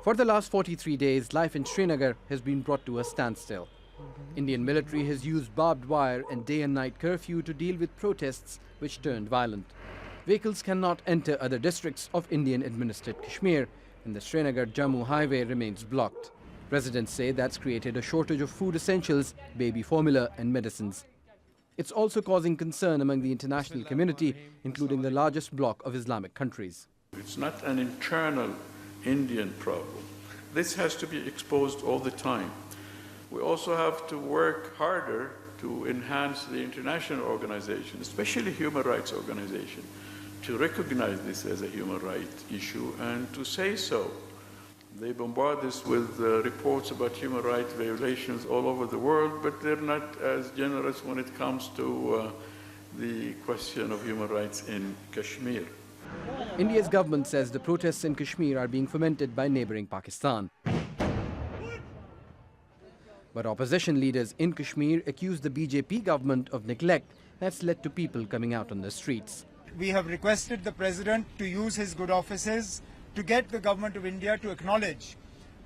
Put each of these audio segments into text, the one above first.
For the last 43 days, life in Srinagar has been brought to a standstill. Indian military has used barbed wire and day and night curfew to deal with protests which turned violent. Vehicles cannot enter other districts of Indian-administered Kashmir, and the Srinagar-Jammu highway remains blocked. Residents say that's created a shortage of food essentials, baby formula and medicines. It's also causing concern among the international community, including the largest bloc of Islamic countries. It's not an internal Indian problem. This has to be exposed all the time. We also have to work harder to enhance the international organization, especially human rights organization, to recognize this as a human rights issue and to say so. They bombard us with reports about human rights violations all over the world, but they're not as generous when it comes to the question of human rights in Kashmir. India's government says the protests in Kashmir are being fomented by neighboring Pakistan. But opposition leaders in Kashmir accuse the BJP government of neglect that's led to people coming out on the streets. We have requested the President to use his good offices to get the government of India to acknowledge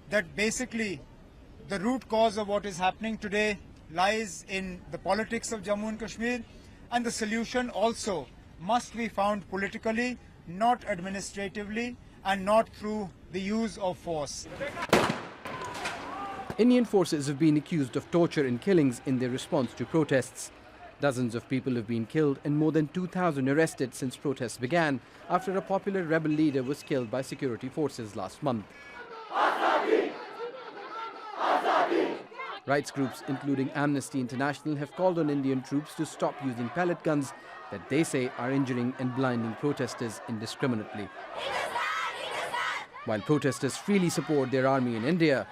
that basically the root cause of what is happening today lies in the politics of Jammu and Kashmir, and the solution also must be found politically, not administratively, and not through the use of force. Indian forces have been accused of torture and killings in their response to protests. Dozens of people have been killed and more than 2,000 arrested since protests began after a popular rebel leader was killed by security forces last month. Rights groups including Amnesty International have called on Indian troops to stop using pellet guns that they say are injuring and blinding protesters indiscriminately. While protesters freely support their army in India,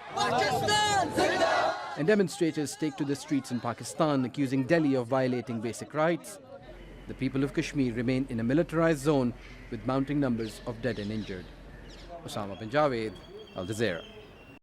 and demonstrators take to the streets in Pakistan accusing Delhi of violating basic rights, the people of Kashmir remain in a militarized zone with mounting numbers of dead and injured. Osama Bin Javaid, Al Jazeera.